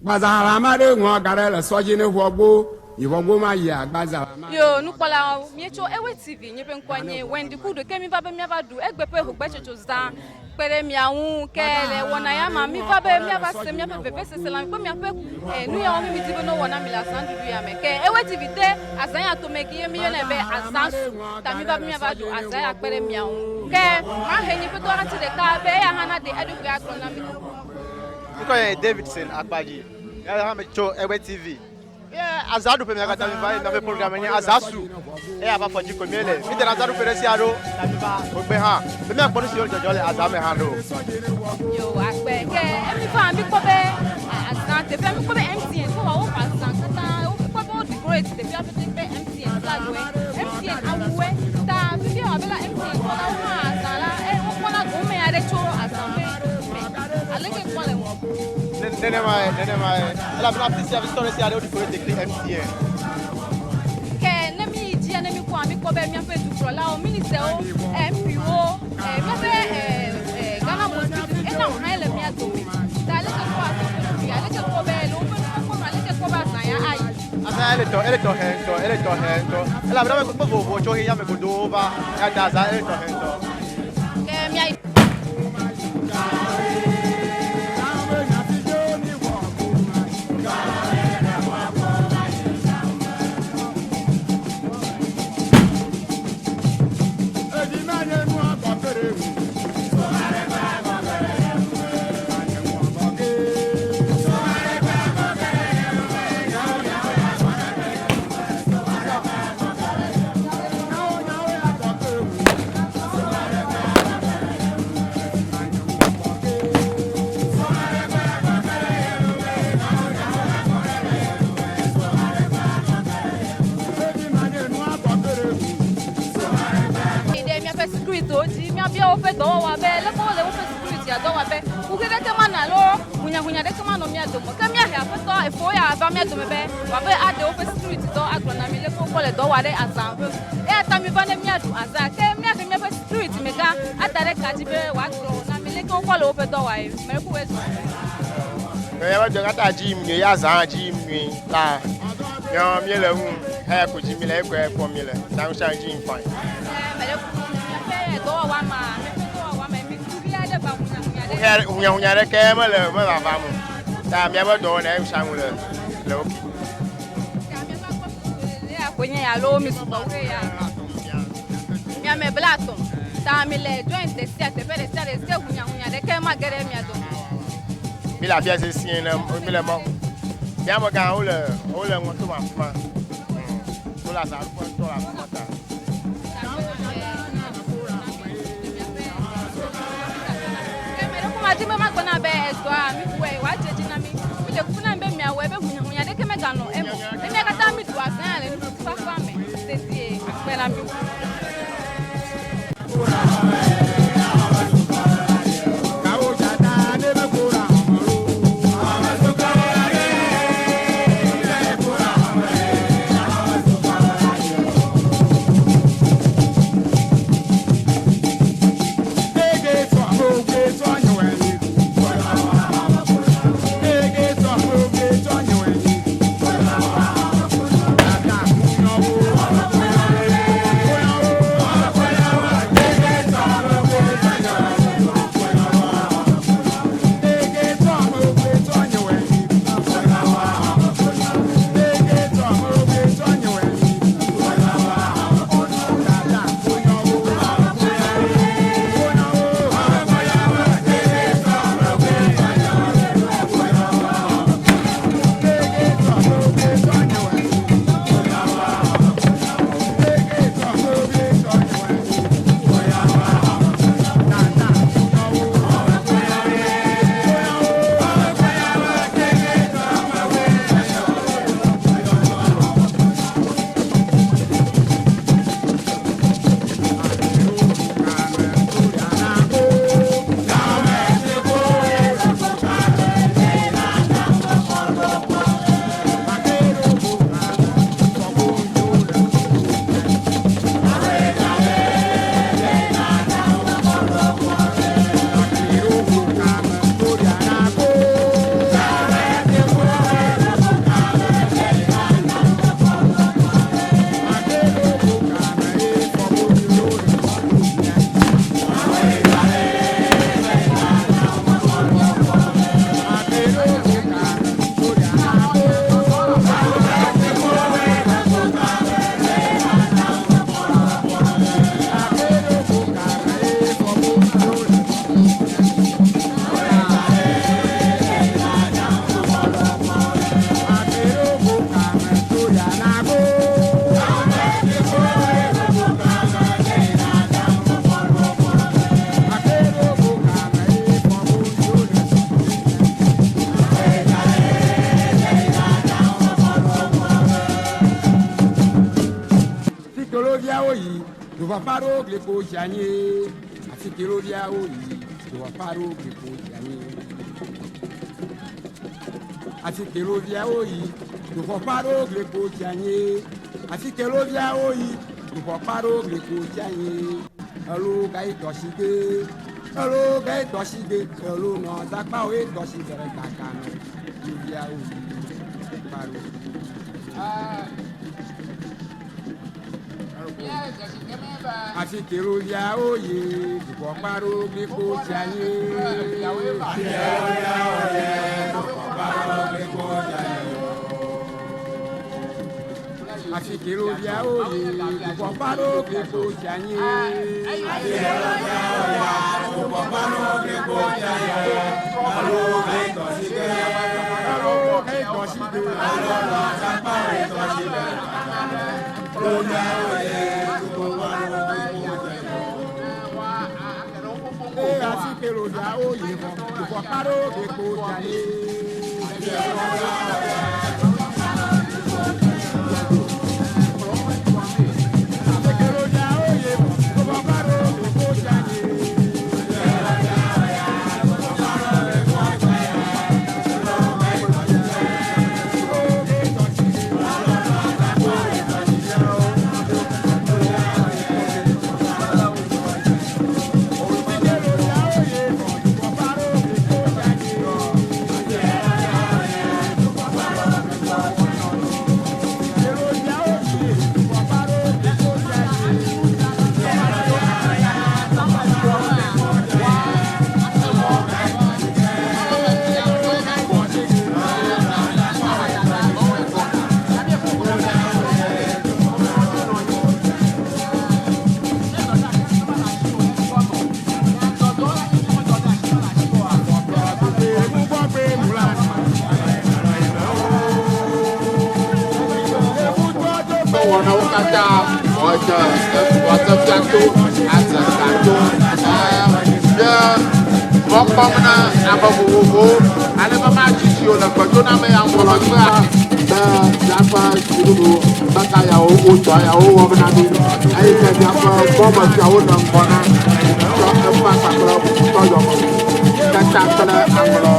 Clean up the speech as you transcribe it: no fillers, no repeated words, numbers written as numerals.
Bazaramade Wagarella Sojin Wobo, Iwogoma ya Baza. Yo, Nukola, Miecho, Ewe TV, Nipen Kwanye, when the Kudu came in Baba Miavadu, Egbepe who better to Zan, Peremiaun, Kele, Wanayama, Mifabe, Miava, Semia, Pepes, Selam, Pemia, New York, Mitibo, Wanamila, Sandu, Ewe TV, Azaya to make a million as Sansu, Tamiba Miavadu, Azaya, Peremiaun, Ke, Maheni Petora to the car, Hana, the Education. Davidson, Akbaji, Yamacho, Ewe TV. Azadu pe miaka tabiva na be programme ni azasu aba for jiko mele mi de azadu pe resi aro tabiva ogbe ha be mi akponu si ojojo le azame ha ro yo akbe ke emi fa mi ko be azan te be mi ko be MTN so wa o fa azan kata o ko be o decorate te be a be MTN flag we MTN awwe ta bi bi abela MTN ko na wa azala o ko na go me ade choro azan me aleke ko le wo nene mai la bla pisi a story si ade o decorate te MTN ke nemi dia nemi ko ami ko be mi afa du pro la o minister o MPO mi afa Ghana Mosquito e na o na ele mi adomi ta le ko a ya le ko be lo ko na le ko ba san ya ai asa ele to hento la bla me ko vo cho ya me ko do ba ya da za ele to hento ke mi ai o pe do wa be le ko le o pe security do wa be u ke de mana lo hunya de kama no mi adomo ke mi ahia pe to e fo ya ba mi adomo be wa be ade o pe security do agrona mi le ko le do wa de asan e ata mi ba ne mi adu aza ke mi ake mi pe security me ka atare ka ji be wa gro na mi le ko le o pe do wa e me ku we e wa jo kata ji mi ya za ji mi la yo mi le hu e ko ji mi le ko e ko mi le na sha ji fine me le do wa ma hunya de ke ma le ma ba mu ta mi ba do na sha mu le oki ya kwenye ya lo mi suba we ya mi ame blato ta mi le joint de sia te pere sia de hunya de ke ma gere mi ado mi la fia se sien na mi le mo ya mo ga o le ngo to ma fuma to la sa ko to la fuma ta ati me ma gona be esto a mi we wa jeje na mi le kuna mbe mi awe be hunya de ke me ga no emo e me ka ta mi do asan ale ni fa fa me tete pe na mi ne vois pas d'eau, les pots janier. Asi kilo dia oyi, ne vois pas d'eau, les pots janier. Asi kilo dia oyi, ne vois pas d'eau, les pots janier. Asi kilo dia oyi, ne vois pas d'eau, les pots janier. Hello, gai toshige. Hello, gai toshige. Hello, no, zakpa we toshige re kakano. Dia oyi, paro. Asi kilo dia oye, duko paro griko chanye. Asi kilo dia oye, duko paro griko chanye. Asi kilo dia oye, duko paro griko chanye. Asi kilo dia oye, duko paro griko chanye. Alo kai tosige, alo kai tosige, alo la sapa tosige. Alo dia oye. Asi kelo dia oye mo, duko paro griko chanye. Anglo,